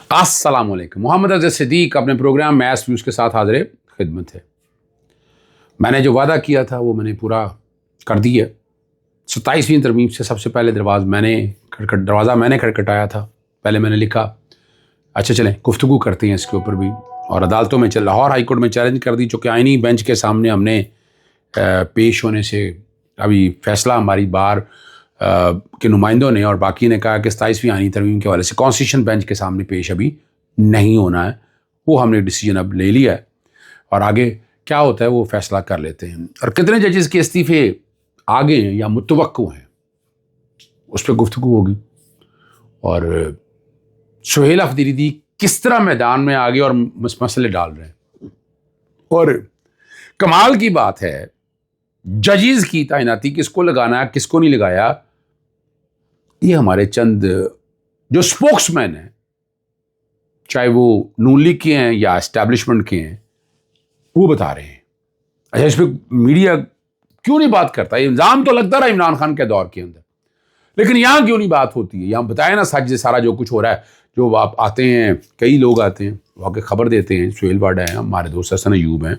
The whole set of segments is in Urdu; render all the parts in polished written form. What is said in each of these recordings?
السلام علیکم. محمد اظہر صدیق اپنے پروگرام میس ویوز کے ساتھ حاضر خدمت ہے. میں نے جو وعدہ کیا تھا وہ میں نے پورا کر دیا. 27ویں ترمیم سے سب سے پہلے دروازہ میں نے کھٹکھٹایا تھا. پہلے میں نے لکھا اچھا چلیں گفتگو کرتے ہیں اس کے اوپر بھی, اور عدالتوں میں لاہور ہائی کورٹ میں چیلنج کر دی, چونکہ آئینی بینچ کے سامنے ہم نے پیش ہونے سے ابھی فیصلہ ہماری بار کے نمائندوں نے اور باقی نے کہا کہ 27ویں آئینی ترمیم کے حوالے سے کانسٹیٹیوشن بینچ کے سامنے پیش ابھی نہیں ہونا ہے. وہ ہم نے ڈیسیجن اب لے لیا ہے اور آگے کیا ہوتا ہے وہ فیصلہ کر لیتے ہیں. اور کتنے ججز کے استعفے آگے ہیں یا متوقع ہیں اس پہ گفتگو ہوگی, اور سہیل افریدی کس طرح میدان میں آگے اور مسئلے ڈال رہے ہیں. اور کمال کی بات ہے ججز کی تعیناتی کس کو لگانا ہے کس کو نہیں لگایا, یہ ہمارے چند جو سپوکس مین ہیں, چاہے وہ نون لیگ کے ہیں یا اسٹیبلشمنٹ کے ہیں, وہ بتا رہے ہیں. اچھا اس پہ میڈیا کیوں نہیں بات کرتا؟ یہ الزام تو لگتا رہا عمران خان کے دور کے اندر, لیکن یہاں کیوں نہیں بات ہوتی ہے؟ یہاں بتایا نا سچ سے سارا جو کچھ ہو رہا ہے. جو آپ آتے ہیں, کئی لوگ آتے ہیں وہ آ کے خبر دیتے ہیں. سہیل واڈا ہیں, ہمارے دوست حسن ایوب ہیں,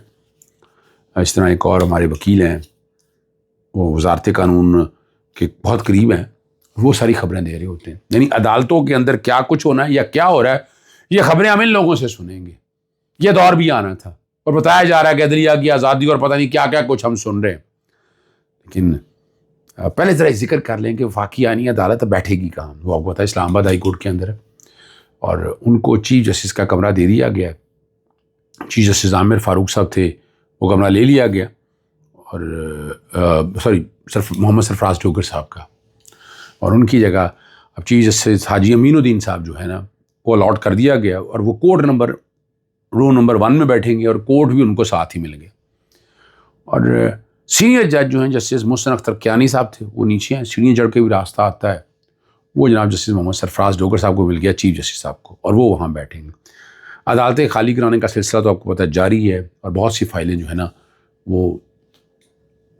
اس طرح ایک اور ہمارے وکیل ہیں, وہ وزارت قانون کے بہت قریب ہیں, وہ ساری خبریں دے رہے ہوتے ہیں. یعنی عدالتوں کے اندر کیا کچھ ہونا ہے یا کیا ہو رہا ہے یہ خبریں ہم ان لوگوں سے سنیں گے. یہ دور بھی آنا تھا اور بتایا جا رہا ہے کہ عدلیہ کی آزادی اور پتہ نہیں کیا کیا کچھ ہم سن رہے ہیں. لیکن پہلے ذرا ذکر کر لیں کہ وفاقی آئینی عدالت بیٹھے گی کہاں. وہ آپ کو پتہ ہے اسلام آباد ہائی کورٹ کے اندر ہے, اور ان کو چیف جسٹس کا کمرہ دے دیا گیا. چیف جسٹس عامر فاروق صاحب تھے, وہ کمرہ لے لیا گیا, اور محمد سرفراز ڈوگر صاحب کا, اور ان کی جگہ اب چیف جسٹس حاجی امین الدین صاحب جو ہے نا وہ الاٹ کر دیا گیا, اور وہ رو نمبر 1 میں بیٹھیں گے, اور کوڈ بھی ان کو ساتھ ہی مل گیا. اور سینئر جج جو ہیں جسٹس محسن اختر کیانی صاحب تھے, وہ نیچے ہیں, سیڑھیاں چڑھ کے بھی راستہ آتا ہے, وہ جناب جسٹس محمد سرفراز ڈوگر صاحب کو مل گیا چیف جسٹس صاحب کو, اور وہ وہاں بیٹھیں گے. عدالتیں خالی کرانے کا سلسلہ تو آپ کو پتہ جاری ہے, اور بہت سی فائلیں جو ہے نا وہ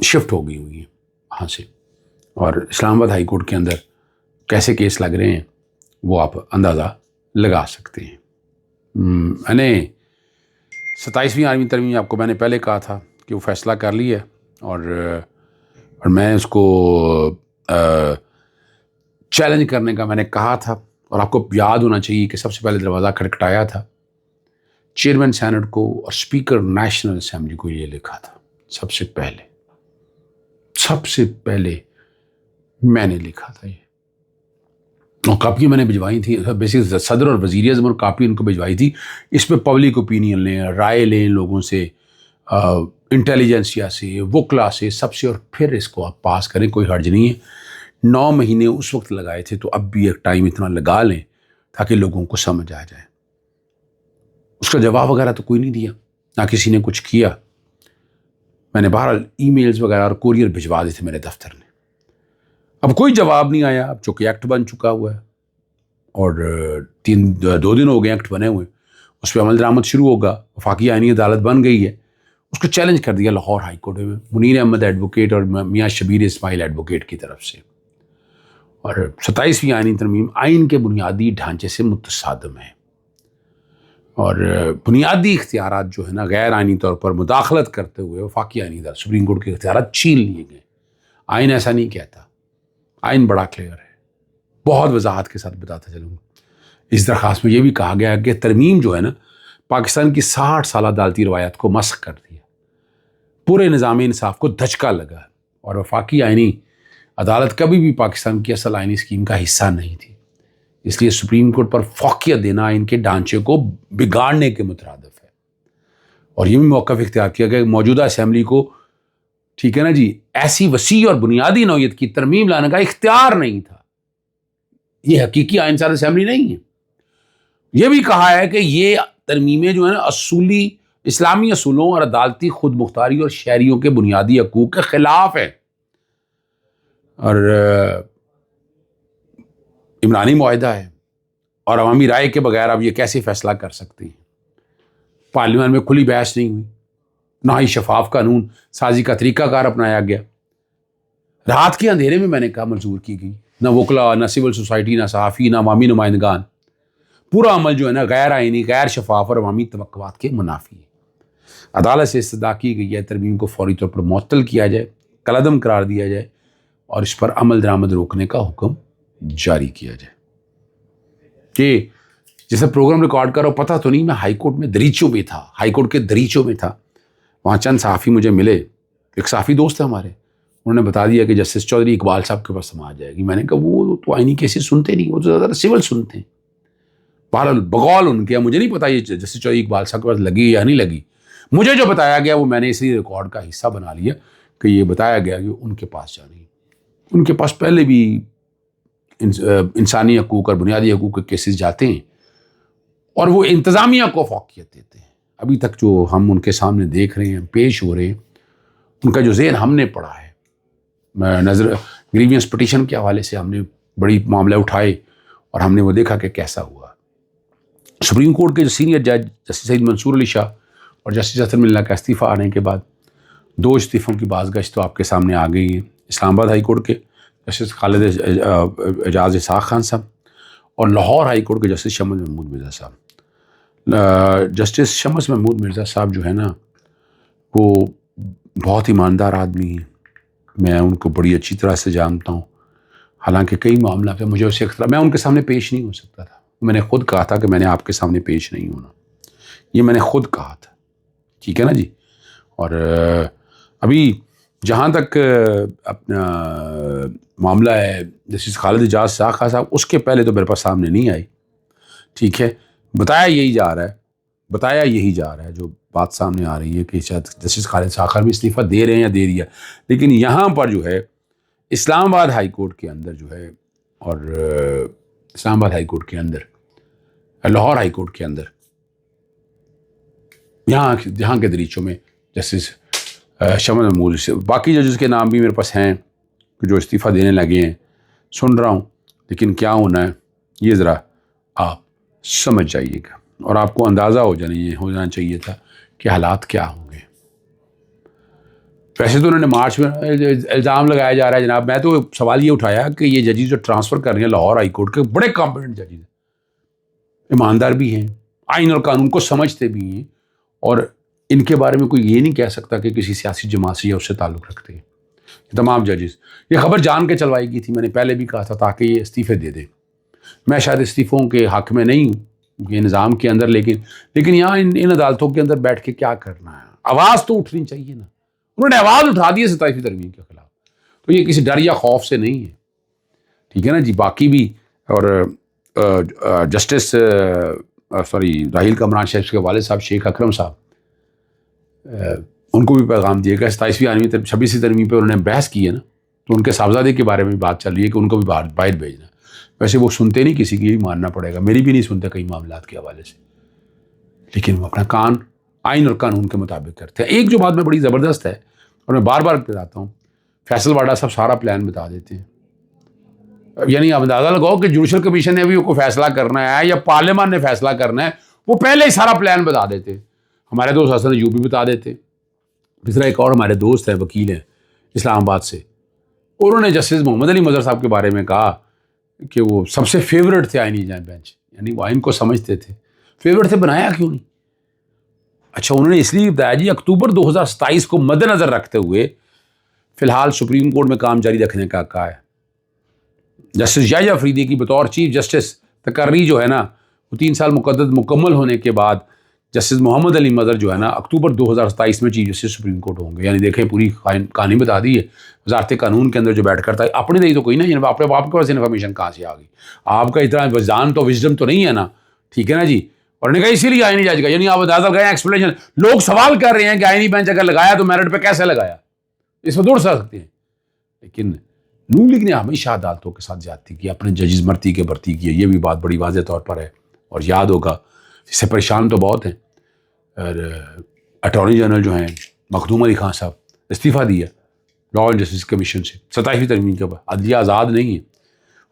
شفٹ ہو گئی ہوئی ہیں وہاں سے, اور اسلام آباد ہائی کورٹ کے اندر کیسے کیس لگ رہے ہیں وہ آپ اندازہ لگا سکتے ہیں. میں نے 27ویں آئینی ترمیم آپ کو میں نے پہلے کہا تھا کہ وہ فیصلہ کر لی ہے, اور میں اس کو چیلنج کرنے کا میں نے کہا تھا, اور آپ کو یاد ہونا چاہیے کہ سب سے پہلے دروازہ کھٹکھٹایا تھا چیئرمین سینٹ کو اور اسپیکر نیشنل اسمبلی کو. یہ لکھا تھا سب سے پہلے میں نے لکھا تھا یہ, اور کاپی میں نے بھجوائی تھی. بیسک صدر اور وزیر اعظم اور کاپی ان کو بھجوائی تھی. اس پہ پبلک اوپینین لیں, رائے لیں لوگوں سے, انٹیلیجنسیا سے, وکلا سے, سب سے, اور پھر اس کو آپ پاس کریں. کوئی حرج نہیں ہے. 9 مہینے اس وقت لگائے تھے, تو اب بھی ایک ٹائم اتنا لگا لیں تاکہ لوگوں کو سمجھ آ جائے. اس کا جواب وغیرہ تو کوئی نہیں دیا, نہ کسی نے کچھ کیا. میں نے بہرحال ای میلز وغیرہ اور کوریئر بھجوا دیے تھے میرے دفتر نے. اب کوئی جواب نہیں آیا. اب چونکہ ایکٹ بن چکا ہوا ہے, اور 2 دن ہو گئے ایکٹ بنے ہوئے, اس پہ عمل درآمد شروع ہوگا. وفاقی آئینی عدالت بن گئی ہے. اس کو چیلنج کر دیا لاہور ہائی کورٹ میں منیر احمد ایڈوکیٹ اور میاں شبیر اسماعیل ایڈوکیٹ کی طرف سے. اور 27ویں آئینی ترمیم آئین کے بنیادی ڈھانچے سے متصادم ہے, اور بنیادی اختیارات جو ہے نا غیر آئینی طور پر مداخلت کرتے ہوئے وفاقی آئینی عدالت سپریم کورٹ کے اختیارات چھین لیے گئے. آئین ایسا نہیں کہتا. آئین بڑا کلیئر ہے. بہت وضاحت کے ساتھ بتاتا چلوں گا. اس درخواست میں یہ بھی کہا گیا ہے کہ ترمیم جو ہے نا پاکستان کی 60 سالہ عدالتی روایت کو مسخ کر دیا, پورے نظام انصاف کو دھچکا لگا, اور وفاقی آئینی عدالت کبھی بھی پاکستان کی اصل آئینی اسکیم کا حصہ نہیں تھی. اس لیے سپریم کورٹ پر فوقیت دینا ان کے ڈھانچے کو بگاڑنے کے مترادف ہے. اور یہ بھی موقف اختیار کیا گیا کہ موجودہ اسمبلی کو, ٹھیک ہے نا جی, ایسی وسیع اور بنیادی نوعیت کی ترمیم لانے کا اختیار نہیں تھا. یہ حقیقی آئین ساز اسمبلی نہیں ہے. یہ بھی کہا ہے کہ یہ ترمیمیں جو ہیں نا اصولی اسلامی اصولوں اور عدالتی خود مختاری اور شہریوں کے بنیادی حقوق کے خلاف ہے, اور عمرانی معاہدہ ہے, اور عوامی رائے کے بغیر آپ یہ کیسے فیصلہ کر سکتے ہیں؟ پارلیمان میں کھلی بحث نہیں ہوئی, نہ ہی شفاف قانون سازی کا طریقہ کار اپنایا گیا. رات کے اندھیرے میں میں نے کہا منظور کی گئی, نہ وکلا, نہ سول سوسائٹی, نہ صحافی, نہ عوامی نمائندگان. پورا عمل جو ہے نا غیر آئینی، غیر شفاف اور عوامی توقعات کے منافی ہے۔ عدالت سے استدعا کی گئی ہے ترمیم کو فوری طور پر معطل کیا جائے، کالعدم قرار دیا جائے اور اس پر عمل درآمد روکنے کا حکم جاری کیا جائے۔ کہ جیسے پروگرام ریکارڈ کرو، پتہ تو نہیں، میں ہائی کورٹ میں دریچوں میں تھا، ہائی کورٹ کے دریچوں میں تھا، وہاں چند صحافی مجھے ملے، ایک صحافی دوست ہے ہمارے، انہوں نے بتا دیا کہ جسٹس چودھری اقبال صاحب کے پاس سماعت جائے گی۔ میں نے کہا وہ تو آئینی کیسز سنتے نہیں، وہ تو زیادہ سول سنتے ہیں۔ بہرحال بغول ان کے، مجھے نہیں پتا یہ جسٹس چودھری اقبال صاحب کے پاس لگی یا نہیں لگی، مجھے جو بتایا گیا وہ میں نے اسی ریکارڈ کا حصہ بنا لیا کہ یہ بتایا گیا کہ ان کے پاس جانی، ان کے پاس پہلے بھی انسانی حقوق اور بنیادی حقوق کے کیسز جاتے ہیں اور وہ انتظامیہ کو فوقیت دیتے ہیں۔ ابھی تک جو ہم ان کے سامنے دیکھ رہے ہیں، پیش ہو رہے ہیں، ان کا جو ذہن ہم نے پڑھا ہے، نظر گریوینس پٹیشن کے حوالے سے ہم نے بڑی معاملے اٹھائے اور ہم نے وہ دیکھا کہ کیسا ہوا۔ سپریم کورٹ کے جو سینئر جج جسٹس سید منصور علی شاہ اور جسٹس اطہر ملہ کا استعفیٰ آنے کے بعد 2 استعفوں کی بازگشت تو آپ کے سامنے آ گئی ہیں۔ اسلام آباد ہائی کورٹ کے جسٹس خالد اعجاز اسحاق خان صاحب اور لاہور ہائی کورٹ کے جسٹس شمس محمود مرزا صاحب۔ جسٹس شمس محمود مرزا صاحب جو ہے نا، وہ بہت ایماندار آدمی ہیں، میں ان کو بڑی اچھی طرح سے جانتا ہوں، حالانکہ کئی معاملات میں مجھے اسے اختلاف، میں ان کے سامنے پیش نہیں ہو سکتا تھا، میں نے خود کہا تھا کہ میں نے آپ کے سامنے پیش نہیں ہونا، یہ میں نے خود کہا تھا، ٹھیک ہے نا جی۔ اور ابھی جہاں تک اپنا معاملہ ہے جسٹس خالد اعجاز اسحاق خان صاحب، اس کے پہلے تو میرے پاس سامنے نہیں آئی، ٹھیک ہے، بتایا یہی جا رہا ہے جو بات سامنے آ رہی ہے کہ شاید جسٹس خالد اسحاق خان بھی استعفیٰ دے رہے ہیں یا دے دیا، لیکن یہاں پر جو ہے اسلام آباد ہائی کورٹ کے اندر جو ہے، اور اسلام آباد ہائی کورٹ کے اندر، لاہور ہائی کورٹ کے اندر، یہاں کے دریچوں میں جسٹس شمس محمود سے، باقی ججز کے نام بھی میرے پاس ہیں جو استعفیٰ دینے لگے ہیں، سن رہا ہوں، لیکن کیا ہونا ہے یہ ذرا آپ سمجھ جائیے گا اور آپ کو اندازہ ہو جانا چاہیے تھا کہ حالات کیا ہوں گے۔ ویسے تو انہوں نے مارچ میں الزام لگایا جا رہا ہے جناب، میں تو سوال یہ اٹھایا کہ یہ ججز جو ٹرانسفر کر رہے ہیں لاہور ہائی کورٹ کے، بڑے کمپیٹنٹ ججز ہیں، ایماندار بھی ہیں، آئین اور قانون کو سمجھتے بھی ہیں، اور ان کے بارے میں کوئی یہ نہیں کہہ سکتا کہ کسی سیاسی جماعت سے یا اس سے تعلق رکھتے ہیں۔ تمام ججز، یہ خبر جان کے چلوائی گئی تھی، میں نے پہلے بھی کہا تھا، تاکہ یہ استعفے دے دیں۔ میں شاید استعفوں کے حق میں نہیں ہوں کہ نظام کے اندر، لیکن یہاں ان عدالتوں کے اندر بیٹھ کے کیا کرنا ہے، آواز تو اٹھنی چاہیے نا، انہوں نے آواز اٹھا دی ہے 27ویں ترمیم کے خلاف، تو یہ کسی ڈر یا خوف سے نہیں ہے، ٹھیک ہے نا جی۔ باقی بھی، اور جسٹس راحیل کمران شیخ کے والد صاحب شیخ اکرم صاحب، ان کو بھی پیغام دیے گا 26ویں ترمیم پہ انہوں نے بحث کی ہے نا، تو ان کے صاحبزادے کے بارے میں بات چل رہی ہے کہ ان کو بھی باہر بھیجنا۔ ویسے وہ سنتے نہیں کسی کی، بھی ماننا پڑے گا، میری بھی نہیں سنتے کئی معاملات کے حوالے سے، لیکن وہ اپنا کان آئین اور قانون کے مطابق کرتے ہیں۔ ایک جو بات میں بڑی زبردست ہے اور میں بار بار بتاتا ہوں، فیصل واڈا صاحب سارا پلان بتا دیتے ہیں، یعنی آپ اندازہ لگاؤ کہ جوڈیشل کمیشن نے بھی کوئی فیصلہ کرنا ہے یا پارلیمان نے فیصلہ کرنا ہے، وہ پہلے ہی سارا پلان بتا دیتے ہیں۔ ہمارے دوست حسن ایوب بھی بتا دیتے، دوسرا ایک اور ہمارے دوست ہیں، وکیل ہیں اسلام آباد سے، انہوں نے جسٹس محمد علی مظہر صاحب کے بارے میں کہا کہ وہ سب سے فیورٹ تھے آئینی بینچ، یعنی وہ آئین کو سمجھتے تھے، فیورٹ تھے، بنایا کیوں نہیں؟ اچھا، انہوں نے اس لیے بتایا جی اکتوبر 2027 کو مد نظر رکھتے ہوئے فی الحال سپریم کورٹ میں کام جاری رکھنے کا کہا ہے۔ جسٹس یحییٰ افریدی کی بطور چیف جسٹس تقرری جو ہے نا، وہ 3 سال مکمل ہونے کے بعد جسٹس محمد علی مظہر جو ہے نا اکتوبر 2027 میں چیف جسٹس سپریم کورٹ ہوں گے۔ یعنی دیکھیں پوری کہانی بتا دی ہے، وزارت قانون کے اندر جو بیٹھ کرتا ہے، اپنے نہیں تو کوئی نہیں، آپ کے پاس انفارمیشن کہاں سے آ گئی؟ آپ کا اتنا وجدان تو وزڈم تو نہیں ہے نا، ٹھیک ہے نا جی۔ اور نے کہا اسی لیے آئینی جج کا، یعنی آپ اندازہ لگائیں، ایکسپلینیشن، لوگ سوال کر رہے ہیں کہ آئینی بینچ اگر لگایا تو میرٹ پہ کیسے لگایا، اس میں دوڑ سکتے ہیں، لیکن نون لیگ نے ہمیشہ عدالتوں کے ساتھ زیادتی کی، اپنے ججز مرتی کے بھرتی کیے، یہ بھی بات بڑی واضح طور پر ہے، اور یاد ہوگا اس سے پریشان تو بہت ہیں، اور اٹارنی جنرل جو ہیں مخدوم علی خان صاحب استعفیٰ دیا لا اینڈ جسٹس کمیشن سے 27ویں ترمیم کے بعد، عدلیہ آزاد نہیں ہے،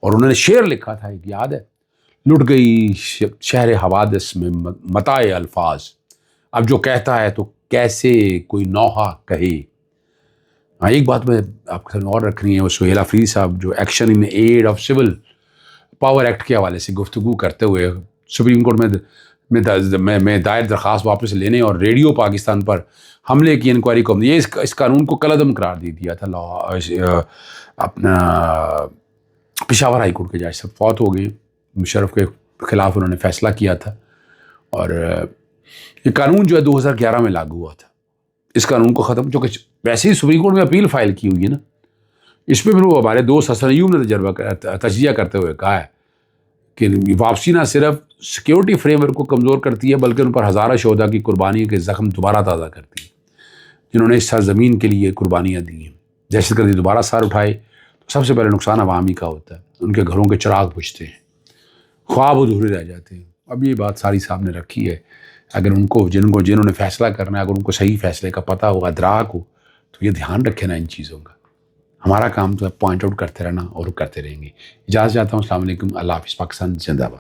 اور انہوں نے شعر لکھا تھا، ایک یاد ہے، لٹ گئی شہر حوادث میں متاع الفاظ، اب جو کہتا ہے تو کیسے کوئی نوحہ کہے۔ ہاں، ایک بات میں آپ کے سامنے اور رکھنی ہے، وہ سہیل افریدی صاحب جو action in aid of civil power act کے حوالے سے گفتگو کرتے ہوئے سپریم کورٹ میں دائر درخواست واپس لینے اور ریڈیو پاکستان پر حملے کی انکوائری کو یہ اس قانون کو کالعدم قرار دے دیا تھا. اپنا پشاور ہائی کورٹ کے جج صاحب فوت ہو گئے، مشرف کے خلاف انہوں نے فیصلہ کیا تھا، اور یہ قانون جو ہے 2011 میں لاگو ہوا تھا. اس قانون کو ختم، جو کہ ویسے ہی سپریم کورٹ میں اپیل فائل کی ہوئی ہے نا، اس پہ پھر وہ ہمارے دوست حسن ایوب نے تجزیہ کرتے ہوئے کہا ہے کہ واپسی نہ صرف سیکیورٹی فریم ورک کو کمزور کرتی ہے بلکہ ان پر ہزارہ شہداء کی قربانی کے زخم دوبارہ تازہ کرتی ہے، جنہوں نے اس سرزمین کے لیے قربانیاں دی ہیں. دہشت گردی دوبارہ سر اٹھائے تو سب سے پہلے نقصان عوامی کا ہوتا ہے، ان کے گھروں کے چراغ بجھتے ہیں، خواب ادھورے رہ جاتے ہیں. اب یہ بات ساری صاحب نے رکھی ہے، اگر ان کو جنہوں نے فیصلہ کرنا ہے، اگر ان کو صحیح فیصلے کا پتہ ہو، ادراک ہو، تو یہ دھیان رکھے نا ان چیزوں کا. ہمارا کام تو ہے پوائنٹ آؤٹ کرتے رہنا اور کرتے رہیں گے. اجازت چاہتا ہوں. السلام علیکم. اللہ حافظ. پاکستان زندہ باد.